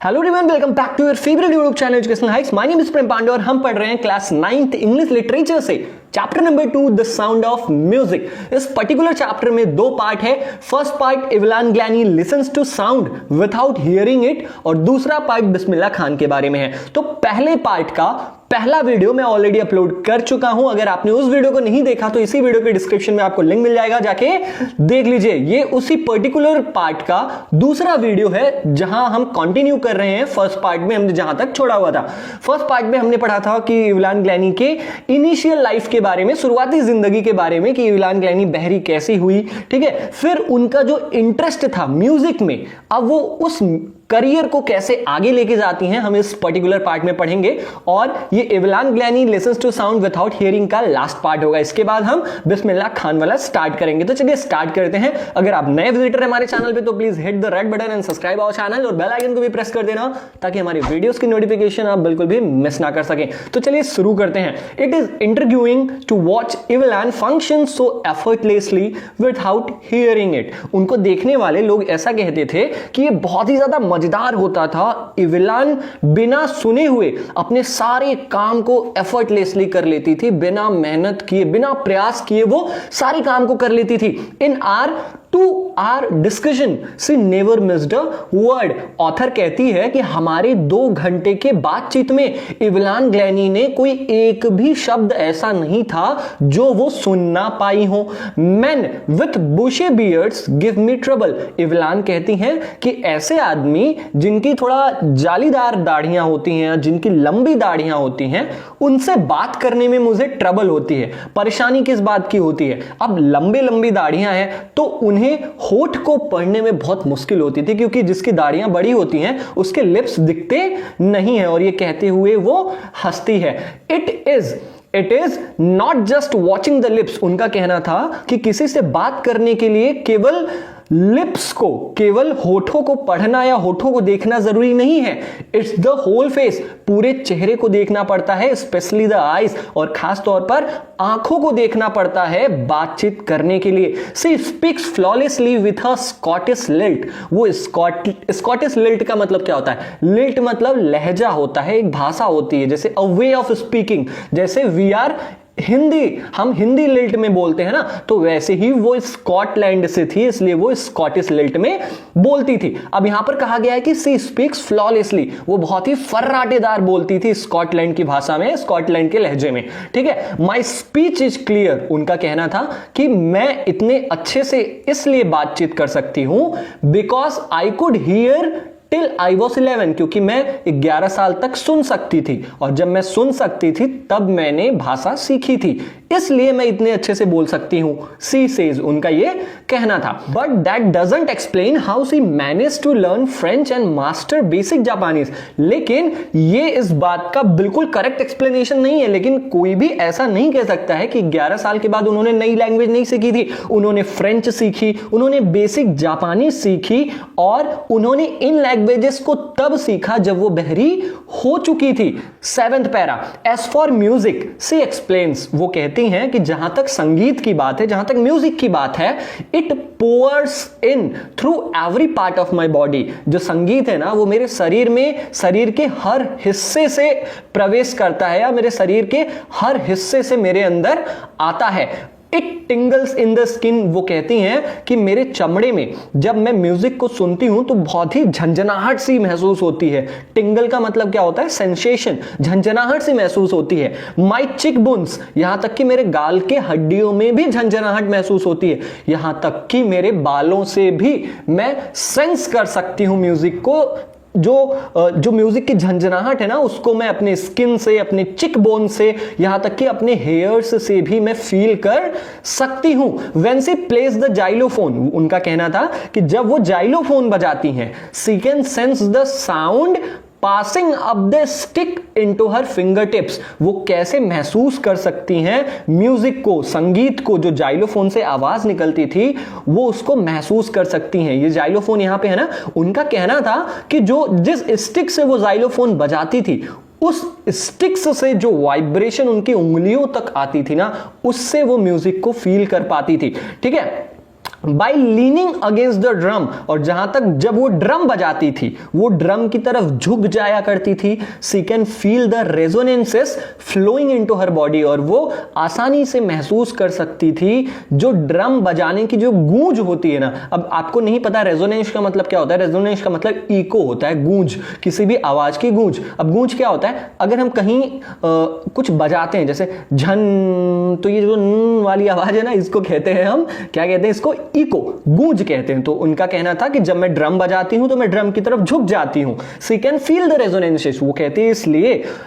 Hello everyone, welcome back to your favourite YouTube channel educational heights. My name is Prem Pandey और हम पढ़ रहे हैं क्लास 9th इंग्लिश लिटरेचर से chapter number 2 the sound of music. इस particular chapter में दो पार्ट है। First part Evelyn Glennie listens to sound without hearing it और दूसरा पार्ट बिस्मिल्लाह खान के बारे में है। तो पहले पार्ट का पहला वीडियो मैं ऑलरेडी अपलोड कर चुका हूं। अगर आपने उस वीडियो को नहीं देखा तो इसी वीडियो के डिस्क्रिप्शन में आपको लिंक मिल जाएगा, जाके देख लीजिए। ये उसी पर्टिकुलर पार्ट का दूसरा वीडियो है जहां हम कंटिन्यू कर रहे हैं फर्स्ट पार्ट में हमने जहां तक छोड़ा हुआ था। फर्स्ट पार्ट में हमने पढ़ा था कि इवलान ग्लैनी के इनिशियल लाइफ के बारे में, शुरुआती जिंदगी के बारे में, कि इवलान ग्लैनी बहरी कैसी हुई, ठीक है। फिर उनका जो इंटरेस्ट था म्यूजिक में, अब वो उस करियर को कैसे आगे लेके जाती हैं, हम इस पर्टिकुलर पार्ट में पढ़ेंगे। और ये Evelyn Glennie listens to sound without hearing का लास्ट पार्ट होगा। इसके बाद हम बिस्मिल्लाह खान वाला स्टार्ट करेंगे। तो चलिए स्टार्ट करते हैं। अगर आप नए विजिटर हैं हमारे चैनल पे तो please hit the red button and subscribe our channel और बेल आइकन को भी प्रेस कर देना ताकि हमारे वीडियोस की नोटिफिकेशन आप बिल्कुल भी मिस ना कर सकें। तो चलिए शुरू करते हैं। It is intriguing to watch Evelyn function so effortlessly without hearing it. उनको देखने वाले लोग ऐसा कहते थे कि ये बहुत ही ज्यादा मजेदार होता था। इवलान बिना सुने हुए अपने सारे काम को एफर्टलेसली कर लेती थी, बिना मेहनत किए, बिना प्रयास किए वो सारे काम को कर लेती थी। In our two hour discussion she never missed a word. Author कहती है कि हमारे 2 घंटे के बातचीत में इवलान ग्लैनी ने कोई एक भी शब्द ऐसा नहीं था जो वो सुन ना पाई हो। Men with bushy beards give me trouble. Evelyn कहती हैं कि ऐसे आदमी जिनकी थोड़ा जालीदार दाढ़ियां होती हैं, जिनकी लंबी दाढ़ियां होती हैं, उनसे बात करने में मुझे ट्रबल होती है। परेशानी किस बात की होती है? अब लंबी लंबी दाढ़ियां हैं तो उन्हें होठ को पढ़ने में बहुत मुश्किल होती थी, क्योंकि जिसकी दाढ़ियां बड़ी होती हैं उसके लिप्स दिखते नहीं है। और ये कहते हुए वो हंसती है। It is not just watching the lips. उनका कहना था कि किसी से बात करने के लिए केवल लिप्स को, केवल होठों को पढ़ना या होठों को देखना जरूरी नहीं है। It's the whole face. पूरे चेहरे को देखना पड़ता है, स्पेशली द आईज, और खास तौर पर आंखों को देखना पड़ता है बातचीत करने के लिए। She speaks flawlessly with a Scottish lilt. वो स्कॉटिश लिल्ट का मतलब क्या होता है? लिल्ट मतलब लहजा होता है, एक भाषा होती है, जैसे अ वे ऑफ स्पीकिंग। जैसे वी आर हिंदी, हम हिंदी लिल्ट में बोलते हैं ना, तो वैसे ही वो स्कॉटलैंड से थी, इसलिए वो स्कॉटिश लिल्ट में बोलती थी। अब यहां पर कहा गया है कि सी स्पीक्स फ्लॉलेसली। वो बहुत ही फर्राटेदार बोलती थी स्कॉटलैंड की भाषा में, स्कॉटलैंड के लहजे में, ठीक है। My speech is clear. उनका कहना था कि मैं इतने अच्छे से इसलिए बातचीत कर सकती हूं because I could hear till I was 11। क्योंकि मैं 11 साल तक सुन सकती थी, और जब मैं सुन सकती थी तब मैंने भाषा सीखी थी, इसलिए मैं इतने अच्छे से बोल सकती हूं। सी सेज, उनका ये कहना था। But that doesn't explain how she manage to learn French and master basic Japanese. लेकिन ये इस बात का बिल्कुल करेक्ट एक्सप्लेनेशन नहीं है। लेकिन कोई भी ऐसा नहीं कह सकता है कि 11 साल के बाद उन्होंने नई लैंग्वेज नहीं सीखी थी। उन्होंने फ्रेंच सीखी, उन्होंने बेसिक जापानी सीखी, और उन्होंने इन लैंग्वेजेस को तब सीखा जब वो बहरी हो चुकी थी। 7th para. As for music she explains. वो कहती हैं कि जहां तक संगीत की बात है, जहां तक म्यूजिक की बात है, it pores in through every part of my body. जो संगीत है ना, वो मेरे शरीर में, शरीर के हर हिस्से से प्रवेश करता है, या मेरे शरीर के हर हिस्से से मेरे अंदर आता है। It टिंगल्स in the skin. वो कहती हैं कि मेरे चमड़े में जब मैं म्यूजिक को सुनती हूं तो बहुत ही झंझनाहट सी महसूस होती है। टिंगल का मतलब क्या होता है? सेंसेशन, झंझनाहट सी महसूस होती है। माई चिक बोन्स, यहां तक कि मेरे गाल के हड्डियों में भी झंझनाहट महसूस होती है। यहां तक कि मेरे बालों से भी मैं सेंस कर सकती हूं म्यूजिक को। जो म्यूजिक की झंझनाहट है ना, उसको मैं अपने स्किन से, अपने चिक बोन से, यहां तक कि अपने हेयर्स से भी मैं फील कर सकती हूं। When she place the xylophone, उनका कहना था कि जब वो जाइलोफोन बजाती हैं, she can sense the sound passing up the stick into her finger tips. वो कैसे महसूस कर सकती हैं म्यूजिक को, संगीत को, जो जाइलोफोन से आवाज निकलती थी वो उसको महसूस कर सकती हैं। ये जाइलोफोन यहां पे है ना, उनका कहना था कि जो जिस स्टिक से वो जाइलोफोन बजाती थी, उस स्टिक्स से जो वाइब्रेशन उनकी उंगलियों तक आती थी ना, उससे वो म्यूजिक को फील कर पाती थी, ठीक है। By leaning against the drum, और जहां तक जब वो ड्रम बजाती थी वो ड्रम की तरफ झुक जाया करती थी. She can feel the resonances flowing into her body, और वो आसानी से महसूस कर सकती थी जो ड्रम बजाने की जो गूंज होती है ना. अब आपको नहीं पता रेजोनेंस का मतलब क्या होता है. रेजोनेंस का मतलब इको होता है, गूंज, किसी भी आवाज की गूंज. अब गूंज क्या होता है, अगर हम कहीं कुछ बजाते हैं जैसे झन, तो ये जो न वाली आवाज है ना, इसको कहते हैं हम, क्या कहते हैं इसको, इको, गूंज कहते हैं. तो उनका कहना था कि जब मैं ड्रम बजाती हूं तो मैं ड्रम की तरफ झुक जाती हूं. सी कैन फील द रेजोनेंसेस, वो कहते हैं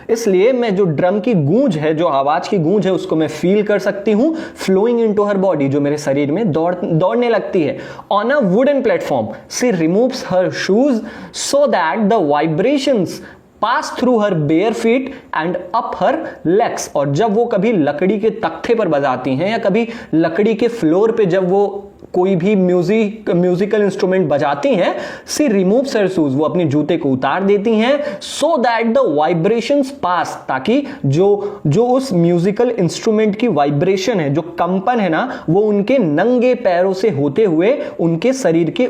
इसलिए मैं जो ड्रम की गूंज है, जो आवाज की गूंज है, उसको मैं फील कर सकती हूं. फ्लोइंग इनटू हर बॉडी, जो मेरे शरीर में दौड़ने लगती है. On a wooden platform she removes her shoes so that the vibrations pass through her bare feet and up her legs. और जब वो कभी लकड़ी के तख्ते पर बजाती हैं या कभी लकड़ी के फ्लोर पे जब वो कोई भी म्यूजिकल इंस्ट्रूमेंट बजाती हैं, सी रिमूव्स हर शूज, वो अपने जूते को उतार देती हैं, सो दैट द वाइब्रेशंस पास, ताकि जो उस म्यूजिकल इंस्ट्रूमेंट की वाइब्रेशन है, जो कंपन है ना, वो उनके नंगे पैरों से होते हुए उनके शरीर के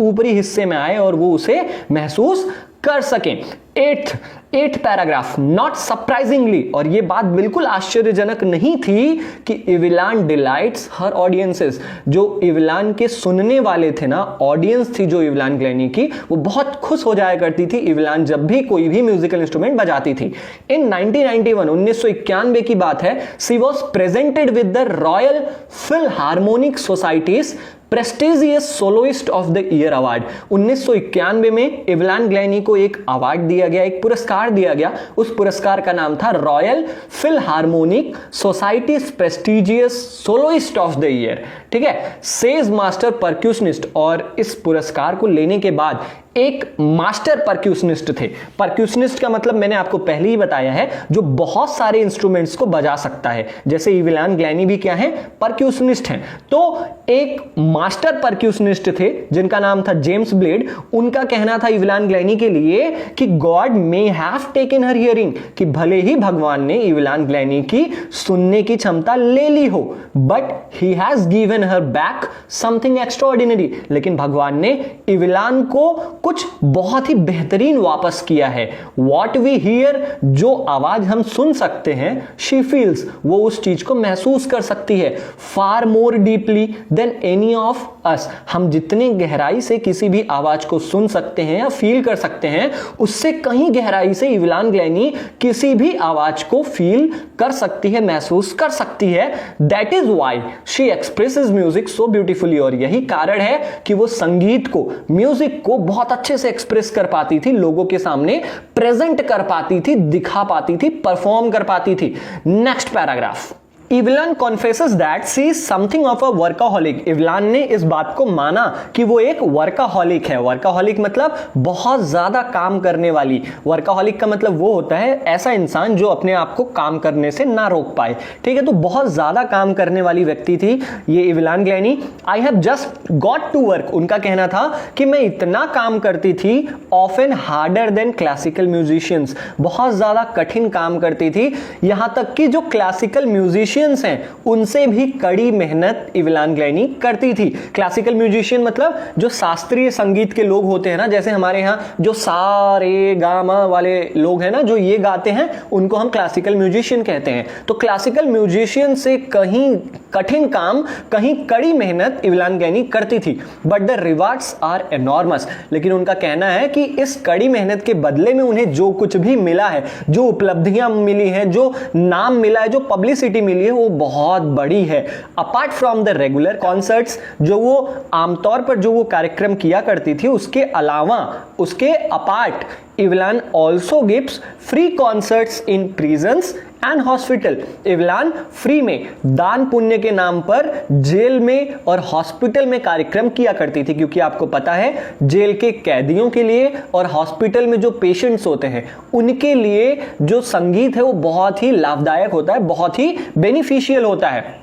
ऊपरी हिस्से में आए और वो उसे महसूस कर सकें. एट्थ पैराग्राफ, नॉट सरप्राइजिंगली, और ये बात बिल्कुल आश्चर्यजनक नहीं थी कि इविलान डिलाइट्स हर ऑडियंसेस, जो इविलान के सुनने वाले थे ना, ऑडियंस थी जो इविलान ग्लैनी की, वो बहुत खुश हो जाया करती थी इविलान जब भी कोई भी म्यूजिकल इंस्ट्रूमेंट बजाती थी. इन 1991 की बात है, she was presented with the royal philharmonic society's prestigious soloist of the year award. 1991 में इविलान ग्लैनी को एक अवार्ड दिया गया, एक पुरस्कार दिया गया. उस पुरस्कार का नाम था royal philharmonic society's prestigious soloist of the year. ठीक है, सेज मास्टर परक्यूशनिस्ट. और इस पुरस्कार को लेने के बाद एक मास्टर परक्यूशनिस्ट थे. परक्यूशनिस्ट का मतलब मैंने आपको पहले ही बताया है, जो बहुत सारे इंस्ट्रूमेंट्स को बजा सकता है. जैसे इविलान ग्लैनी भी क्या है, परक्यूशनिस्ट हैं. तो एक मास्टर परक्यूशनिस्ट थे जिनका नाम था जेम्स ब्लेड. उनका कहना था इविलान ग्लैनी के लिए कि God may have taken her hearing, कि भले ही भगवान ने इविलान ग्लैनी की सुनने की क्षमता ले ली हो, but he has given her back something extraordinary, लेकिन भगवान ने इविलान को कुछ बहुत ही बेहतरीन वापस किया है. वॉट वी हियर, जो आवाज हम सुन सकते हैं, शी फील्स, वो उस चीज को महसूस कर सकती है. Far more deeply than any of us, हम जितनी गहराई से किसी भी आवाज को सुन सकते हैं या फील कर सकते हैं, उससे कहीं गहराई से इविलान ग्लैनी किसी भी आवाज को फील कर सकती है, महसूस कर सकती है. That is why she expresses music so beautifully, और यही कारण है कि वो संगीत को, म्यूजिक को बहुत अच्छे से एक्सप्रेस कर पाती थी, लोगों के सामने प्रेजेंट कर पाती थी, दिखा पाती थी, परफॉर्म कर पाती थी. Next paragraph, Evelyn confesses that she is something of a workaholic. Evelyn ने इस बात को माना कि वो एक वर्काहॉलिक है. वर्काहॉलिक मतलब बहुत ज्यादा काम करने वाली. वर्काहॉलिक का मतलब वो होता है ऐसा इंसान जो अपने आप को काम करने से ना रोक पाए. ठीक है, तो बहुत ज्यादा काम करने वाली व्यक्ति थी ये Evelyn Glennie. I have just got to work, उनका कहना था कि मैं इतना काम करती थी, often harder than classical musicians, बहुत ज्यादा कठिन काम करती थी. यहां तक कि जो क्लासिकल म्यूजिशियन हैं उनसे भी कड़ी मेहनत इविलान ग्लैनी करती थी. क्लासिकल म्यूजिशियन मतलब जो शास्त्रीय संगीत के लोग होते हैं ना, जैसे हमारे यहाँ जो सा रे गा मा वाले लोग हैं ना, जो ये गाते हैं, उनको हम क्लासिकल म्यूजिशियन कहते हैं. तो क्लासिकल म्यूजिशियन से कहीं कठिन काम, कहीं कड़ी मेहनत इविलान ग्लैनी करती थी. But the rewards are enormous, लेकिन उनका कहना है कि इस कड़ी मेहनत के बदले में उन्हें जो कुछ भी मिला है, जो उपलब्धियां मिली हैं, जो नाम मिला है, जो पब्लिसिटी मिली है, वो बहुत बड़ी है. Apart from the regular concerts, जो वो आमतौर पर जो वो कार्यक्रम किया करती थी, उसके अलावा, उसके apart, Evelyn also gives free concerts in prisons and hospital. Evelyn free में दान पुण्य के नाम पर जेल में और हॉस्पिटल में कार्यक्रम किया करती थी, क्योंकि आपको पता है जेल के कैदियों के लिए और हॉस्पिटल में जो पेशेंट्स होते हैं उनके लिए जो संगीत है वो बहुत ही लाभदायक होता है, बहुत ही बेनिफिशियल होता है.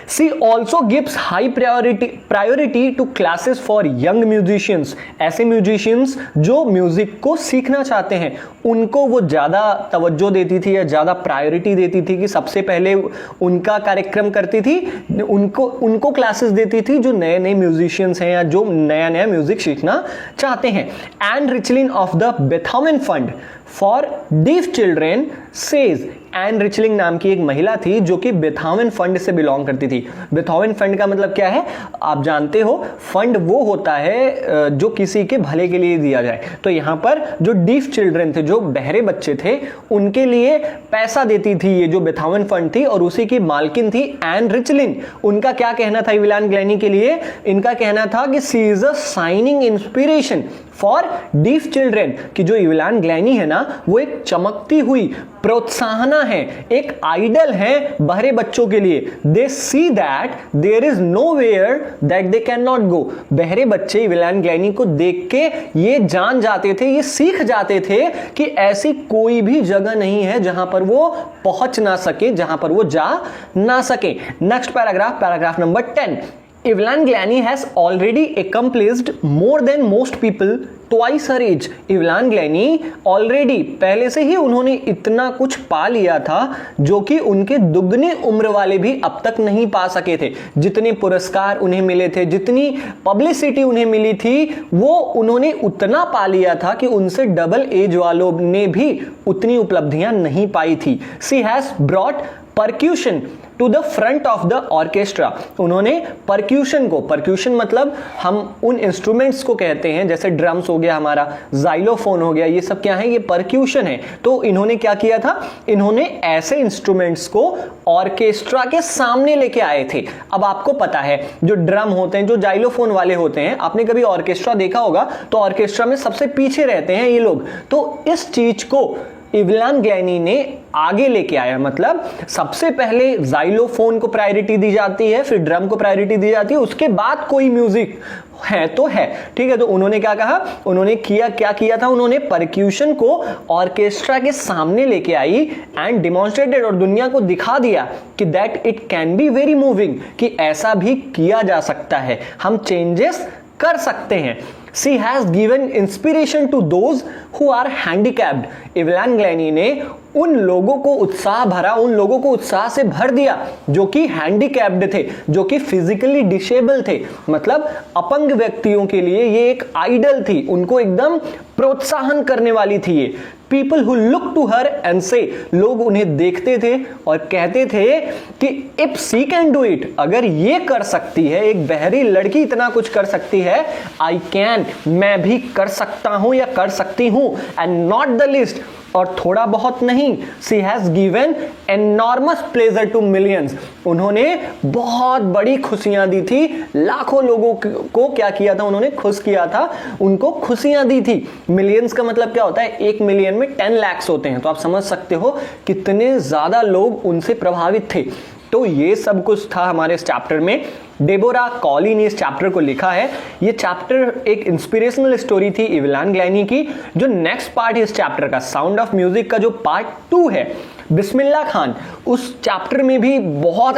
She also gives high priority to classes for young musicians. ऐसे musicians जो म्यूजिक को सीखना चाहते हैं उनको वो ज़्यादा तवज्जो देती थी या ज़्यादा प्रायोरिटी देती थी कि सबसे पहले उनका कार्यक्रम करती थी, उनको क्लासेस देती थी जो नए नए म्यूजिशियंस हैं या जो नया नया म्यूजिक सीखना चाहते हैं. Ann Richlin of the Beethoven fund for deaf children says. Ann Richling नाम की एक महिला थी जो कि बेथोवन फंड से बिलोंग करती थी. बेथोवन फंड का मतलब क्या है आप जानते हो, फंड वो होता है जो किसी के भले के लिए दिया जाए. तो यहां पर जो डीफ चिल्ड्रन थे, जो बहरे बच्चे थे, उनके लिए पैसा देती थी ये जो बेथोवन फंड थी, और उसी की मालकिन थी एन रिचलिन. उनका क्या कहना था इवलान ग्लैनी के लिए? इनका कहना था कि she is a shining inspiration for deaf children, कि जो इवलान ग्लैनी है ना वो एक चमकती हुई प्रोत्साहना है, एक आइडल है बहरे बच्चों के लिए. They see that there is nowhere that they can not go. बहरे बच्चे इवलान ग्लैनी को देख के ये जान जाते थे, ये सीख जाते थे कि ऐसी कोई भी जगह नहीं है जहां पर वो पहुंच ना सके, जहां पर वो जा ना सके. Next paragraph number 10. Evelyn Glennie has already accomplished more than most people twice her age. Evelyn Glennie already पहले से ही उन्होंने इतना कुछ पा लिया था जो कि उनके दुगने उम्र वाले भी अब तक नहीं पा सके थे. जितने पुरस्कार उन्हें मिले थे, जितनी पब्लिसिटी उन्हें मिली थी, वो उन्होंने उतना पा लिया था कि उनसे डबल एज वालों ने भी उतनी उपलब्धियां नहीं पाई थी. She has brought percussion to the front of the orchestra. उन्होंने परक्यूशन को, परक्यूशन मतलब हम उन इंस्ट्रूमेंट्स को कहते हैं जैसे ड्रम्स हो गया, हमारा जाइलोफोन हो गया, ये सब क्या है? ये परक्यूशन है. तो इन्होंने क्या किया था? इन्होंने ऐसे इंस्ट्रूमेंट्स को ऑर्केस्ट्रा के सामने लेके आए थे. अब आपको पता है जो ड्रम होते हैं, जो जाइलोफोन वाले होते हैं, आपने कभी ऑर्केस्ट्रा देखा होगा तो ऑर्केस्ट्रा में सबसे पीछे रहते हैं ये लोग. तो इस चीज को इवलान ग्लैनी ने आगे लेके आया. मतलब सबसे पहले जाइलोफोन को प्रायोरिटी दी जाती है, फिर ड्रम को प्रायोरिटी दी जाती है, उसके बाद कोई म्यूजिक है तो है. ठीक है, तो उन्होंने क्या कहा? उन्होंने क्या किया था? उन्होंने परक्यूशन को ऑर्केस्ट्रा के सामने लेके आई एंड डिमॉन्स्ट्रेटेड, और दुनिया को दिखा दिया कि that it can be very moving, कि ऐसा भी किया जा सकता है, हम चेंजेस कर सकते हैं. She has given inspiration to those who are handicapped. इवलान ग्लैनी ने उन लोगों को उत्साह भरा, उन लोगों को उत्साह से भर दिया जो कि हैंडीकैप्ड थे, जो कि फिजिकली डिसेबल थे. मतलब अपंग व्यक्तियों के लिए ये एक आइडल थी, उनको एकदम प्रोत्साहन करने वाली थी ये. People who look to her and say, लोग उन्हें देखते थे और कहते थे कि if she can do it, अगर ये कर सकती है, एक बहरी लड़की इतना कुछ कर सकती है, आई कैन, मैं भी कर सकता हूं या कर सकती हूं. एंड नॉट द लिस्ट, और थोड़ा बहुत नहीं, she has given enormous pleasure to millions. उन्होंने बहुत बड़ी खुशियां दी थी, लाखों लोगों को क्या किया था? उन्होंने खुश किया था, उनको खुशियां दी थी. मिलियंस का मतलब क्या होता है? 1 मिलियन में 10 लाख होते हैं, तो आप समझ सकते हो कितने ज्यादा लोग उनसे प्रभावित थे. तो ये सब कुछ था हमारे इस चैप्टर में. डेबोरा कॉली ने इस चैप्टर को लिखा है. ये चैप्टर एक इंस्पिरेशनल स्टोरी थी इवलान ग्लैनी की. जो नेक्स्ट पार्ट है इस चैप्टर का, साउंड ऑफ म्यूजिक का जो पार्ट 2 है, बिस्मिल्लाह खान, उस चैप्टर में भी बहुत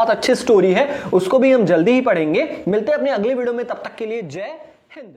अच्छी स्टोरी है, उसको भी हम जल्दी ही पढ़ेंगे. मिलते हैं अपने अगले वीडियो में, तब तक के लिए जय हिंद.